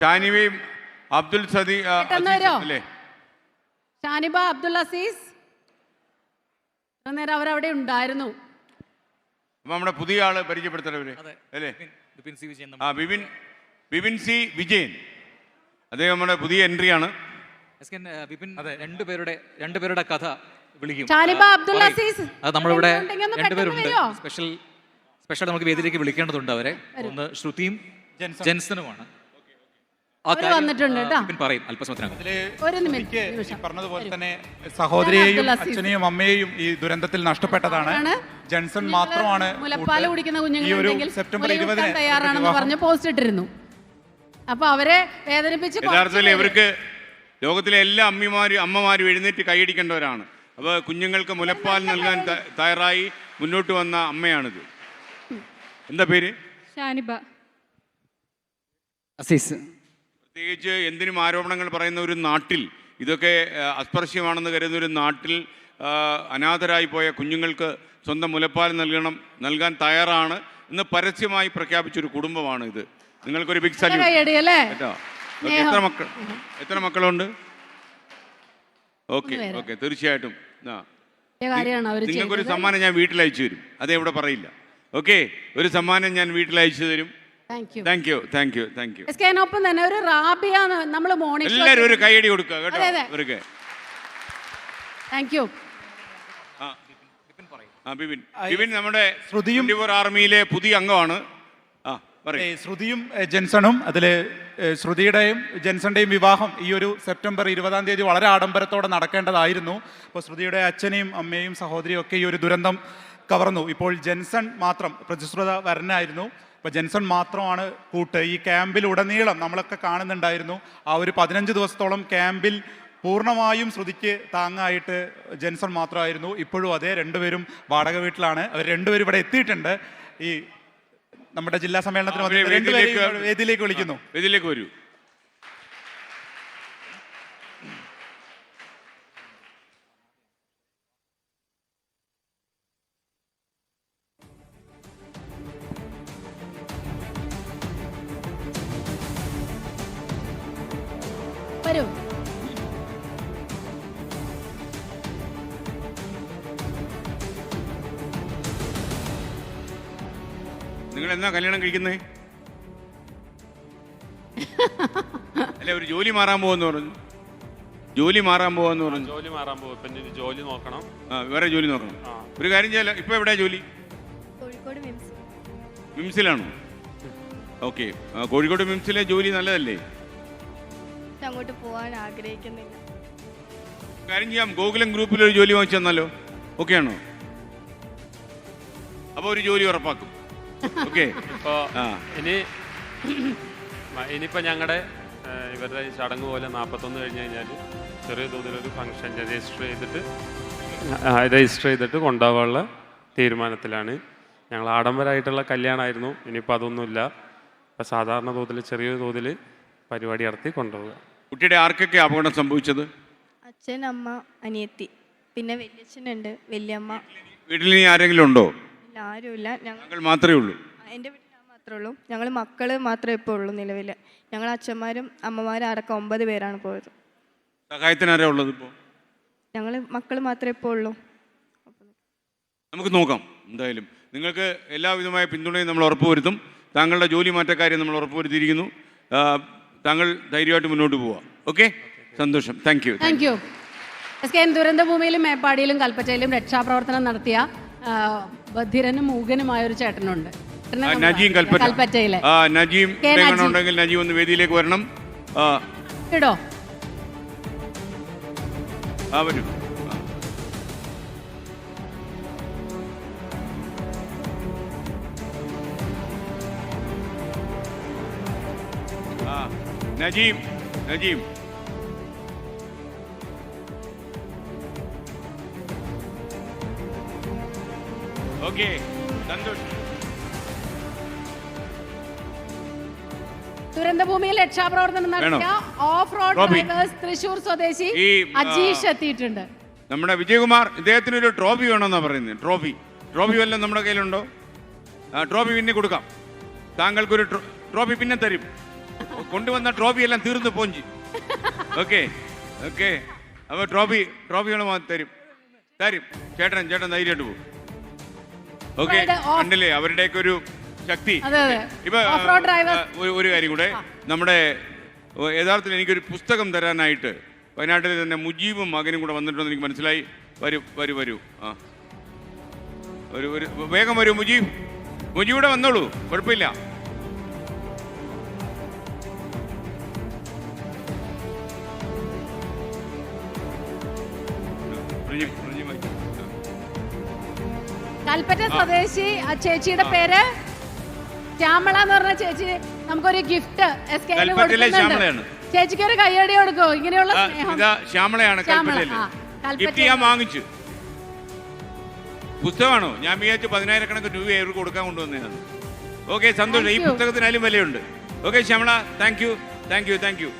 ഷാനിബയും അബ്ദുൽ സദി അല്ലേ? ഷാനിബ അബ്ദുൽ അസീസ് നേരം അവരവിടെ ഉണ്ടായിരുന്നു. അപ്പൊ നമ്മുടെ പുതിയ ആള് പരിചയപ്പെടുത്തവര് അല്ലേ? ബിപിൻ സി വിജയൻ, അദ്ദേഹം നമ്മുടെ പുതിയ എൻട്രിയാണ്. രണ്ടുപേരുടെ കഥ വിളിക്കും. ഷാനിബ അബ്ദുൽ അസീസ് അത് നമ്മളിവിടെ രണ്ടുപേരുണ്ട്. സ്പെഷ്യൽ നമുക്ക് വേദിയിലേക്ക് വിളിക്കേണ്ടതുണ്ട് അവരെ. ഒന്ന് ശ്രുതിയും ജെൻസനുമാണ്. പറയും അല്പസമയത്തിനകം. പറഞ്ഞതുപോലെ തന്നെ സഹോദരിയെയും അച്ഛനെയും അമ്മയെയും ഈ ദുരന്തത്തിൽ നഷ്ടപ്പെട്ടതാണ്. ജെൻസൺ മാത്രമാണ് മുലപ്പാൽ കുടിക്കുന്ന കുഞ്ഞുങ്ങളുണ്ടെങ്കിൽ സെപ്റ്റംബർ 20 തയ്യാറാണെന്ന് പറഞ്ഞ് പോസ്റ്റ് ഇട്ടിരുന്നു. അപ്പൊ അവരെ വേദനിപ്പിച്ച് യഥാർത്ഥത്തിൽ ഇവർക്ക് ലോകത്തിലെ എല്ലാ അമ്മമാരും എഴുന്നേറ്റ് കൈയടിക്കേണ്ടവരാണ്. അപ്പോൾ കുഞ്ഞുങ്ങൾക്ക് മുലപ്പാൽ നൽകാൻ തയ്യാറായി മുന്നോട്ട് വന്ന അമ്മയാണിത്. എന്താ പേര്? ഷാനിബ അസീസ്. പ്രത്യേകിച്ച് എന്തിനും ആരോപണങ്ങൾ പറയുന്ന ഒരു നാട്ടിൽ, ഇതൊക്കെ അസ്പർശ്യമാണെന്ന് കരുതുന്ന ഒരു നാട്ടിൽ അനാഥരായി പോയ കുഞ്ഞുങ്ങൾക്ക് സ്വന്തം മുലപ്പാൽ നൽകാൻ തയ്യാറാണ് എന്ന് പരസ്യമായി പ്രഖ്യാപിച്ചൊരു കുടുംബമാണ് ഇത്. നിങ്ങൾക്കൊരു ബിഗ് സല്യൂട്ട്. എത്ര മക്കളുണ്ട്? ഓക്കെ ഓക്കെ, തീർച്ചയായിട്ടും നിങ്ങൾക്കൊരു സമ്മാനം ഞാൻ വീട്ടിൽ അയച്ചു തരും. അതേ ഇവിടെ പറയില്ല. ഓക്കെ, ഒരു സമ്മാനം ഞാൻ വീട്ടിൽ അയച്ചു തരും. Thank you. ഒപ്പം തന്നെ ഒരു റാബിയ നമ്മൾ മോർണിംഗ് എല്ലാവരും ഒരു കൈയടി കൊടുക്കുക കേട്ടോ ഇവർക്ക്. Thank you. ബിപിൻ നമ്മുടെ ശ്രുതിയും ആർമിയിലെ പുതിയ അംഗമാണ്. ശ്രുതിയും ജെൻസണും, അതില് ശ്രുതിയുടെയും ജെൻസന്റെയും വിവാഹം ഈ ഒരു സെപ്റ്റംബർ 20 വളരെ ആഡംബരത്തോടെ നടക്കേണ്ടതായിരുന്നു. അപ്പോൾ ശ്രുതിയുടെ അച്ഛനെയും അമ്മയും സഹോദരിയും ഒക്കെ ഈ ഒരു ദുരന്തം കവർന്നു. ഇപ്പോൾ ജെൻസൺ മാത്രം പ്രതിശ്രുത വരനായിരുന്നു. അപ്പോൾ ജെൻസൺ മാത്രമാണ് കൂട്ട്. ഈ ക്യാമ്പിൽ ഉടനീളം നമ്മളൊക്കെ കാണുന്നുണ്ടായിരുന്നു. ആ ഒരു 15 ദിവസത്തോളം ക്യാമ്പിൽ പൂർണ്ണമായും ശ്രുതിക്ക് താങ്ങായിട്ട് ജെൻസൺ മാത്രമായിരുന്നു. ഇപ്പോഴും അതേ, രണ്ടുപേരും വാടക വീട്ടിലാണ്. അവർ രണ്ടുപേരും ഇവിടെ എത്തിയിട്ടുണ്ട്. ഈ നമ്മുടെ ജില്ലാ സമ്മേളനത്തിന് വേദിയിലേക്ക് വിളിക്കുന്നു. വേദിയിലേക്ക് വരൂ. വരൂ. നിങ്ങൾ എന്നാ കല്യാണം കഴിക്കുന്നേ? അല്ല, ഒരു ജോലി മാറാൻ പോവെന്ന് പറഞ്ഞു. ജോലി മാറാൻ പോകും. ജോലി നോക്കണം. വേറെ ജോലി നോക്കണം. ഒരു കാര്യം ചെയ്യാലോ, ഇപ്പൊ എവിടെയാ ജോലി? കോഴിക്കോട് മിംസിലാണോ? ഓക്കെ, കോഴിക്കോട് മിംസിലെ ജോലി നല്ലതല്ലേ? അങ്ങോട്ട് പോകാൻ ആഗ്രഹിക്കുന്നില്ല. കാര്യം ചെയ്യാം, ഗോകുലം ഗ്രൂപ്പിൽ ഒരു ജോലി വാങ്ങിച്ചു തന്നാലോ? ഓക്കെ ആണോ? അപ്പൊ ഒരു ജോലി ഉറപ്പാക്കും. ഓക്കെ. ഇനിയിപ്പോ ഞങ്ങളുടെ ഇവരുടെ ചടങ്ങ് പോലെ 41 കഴിഞ്ഞ് കഴിഞ്ഞാൽ ചെറിയ തോതിലൊരു ഫംഗ്ഷൻ രജിസ്റ്റർ ചെയ്തിട്ട് കൊണ്ടുപോകാനുള്ള തീരുമാനത്തിലാണ് ഞങ്ങൾ. ആഡംബരമായിട്ടുള്ള കല്യാണമായിരുന്നു. ഇനിയിപ്പോൾ അതൊന്നുമില്ല. ഇപ്പം സാധാരണ തോതിൽ ചെറിയ തോതിൽ പരിപാടി നടത്തി കൊണ്ടുപോകുക. കുട്ടിയുടെ ആർക്കൊക്കെ അപകടം സംഭവിച്ചത്? അച്ഛൻ, അമ്മ, അനിയത്തി, പിന്നെ വലിയച്ഛനുണ്ട്, വലിയമ്മ. വീട്ടിൽ ഇനി ആരെങ്കിലും ഉണ്ടോ? ആരുമില്ല, ഞങ്ങൾ മാത്രമേ ഉള്ളൂ. എൻ്റെ വീട്ടിൽ ഞാൻ മാത്രമേ ഉള്ളൂ. ഞങ്ങൾ മക്കള് മാത്രമേ ഇപ്പോൾ ഉള്ളൂ നിലവിൽ. ഞങ്ങൾ അച്ഛന്മാരും അമ്മമാരും അടക്കം 9 പേരാണ് പോയത്. സഹായത്തിനാരാ ഉള്ളത് ഇപ്പോൾ? ഞങ്ങൾ മക്കൾ മാത്രമേ ഇപ്പോൾ ഉള്ളൂ. നമുക്ക് നോക്കാം. എന്തായാലും നിങ്ങൾക്ക് എല്ലാവിധമായ പിന്തുണയും നമ്മൾ ഉറപ്പുവരുത്തും. താങ്കളുടെ ജോലി മാറ്റക്കാര്യം നമ്മൾ ഉറപ്പുവരുത്തിയിരിക്കുന്നു. താങ്കൾ ധൈര്യമായിട്ട് മുന്നോട്ട് പോവാം. ഓക്കെ, സന്തോഷം. Thank you. ദുരന്തഭൂമിയിലും മേപ്പാടിയിലും കൽപ്പറ്റയിലും രക്ഷാപ്രവർത്തനം നടത്തിയ ബധിരനും മൂകനുമായ ഒരു ചേട്ടനുണ്ട്. നജീം കൽപ്പറ്റയിലെ. നജീം ഉണ്ടെങ്കിൽ നജീം ഒന്ന് വേദിയിലേക്ക് വരണം. കേട്ടോ, വരൂ. നജീം ഓക്കെ, സന്തോഷം. ദുരന്തഭൂമിയിൽ രക്ഷാപ്രവർത്തനം നടത്തിയ ഓഫ് റോഡ് ഡ്രൈവേഴ്സ് തൃശൂർ സ്വദേശി അജീഷ് എത്തിയിട്ടുണ്ട്. നമ്മുടെ വിജയകുമാർ, ഇദ്ദേഹത്തിന് ഒരു ട്രോഫി വേണമെന്നാണ് പറയുന്നത്. ട്രോഫി വല്ലതും നമ്മുടെ കയ്യിലുണ്ടോ? ട്രോഫി പിന്നെ കൊടുക്കാം. താങ്കൾക്കൊരു ട്രോഫി പിന്നെ തരും. കൊണ്ടുവന്ന ട്രോഫി എല്ലാം തീർന്നു പോഞ്ചി. ഓക്കെ ഓക്കെ, അപ്പോൾ ട്രോഫികൾ തരും തരും. ചേട്ടൻ ധൈര്യമായിട്ട് പോകും. ഓക്കെ, കണ്ടില്ലേ അവരുടെയൊക്കെ ഒരു ശക്തി. ഇപ്പൊ ഒരു കാര്യം കൂടെ, നമ്മുടെ യഥാർത്ഥത്തിൽ എനിക്കൊരു പുസ്തകം തരാനായിട്ട് വയനാട്ടിൽ തന്നെ മുജീബും മകനും കൂടെ വന്നിട്ടുണ്ടെന്ന് എനിക്ക് മനസ്സിലായി. വരൂ. ആ ഒരു വേഗം വരൂ മുജീബൂടെ വന്നോളൂ, കുഴപ്പമില്ല. കൽപ്പറ്റ സ്വദേശി ചേച്ചിയുടെ പേര് ശ്യാമള എന്ന് പറഞ്ഞ ചേച്ചി നമുക്കൊരു ഗിഫ്റ്റ് ചേച്ചിക്ക് ഒരു കയ്യടി കൊടുക്കോ? ഇങ്ങനെയുള്ള ശ്യാമളയാണ് ഗിഫ്റ്റ് ഞാൻ വാങ്ങിച്ചു. പുസ്തകമാണോ? ഞാൻ വിചാരിച്ചു 10,000 രൂപ അവർക്ക് കൊടുക്കാൻ കൊണ്ടുവന്നതാണ്. ഓക്കെ, സന്തോഷം. ഈ പുസ്തകത്തിനാലും വിലയുണ്ട്. Okay Shyamala, thank you.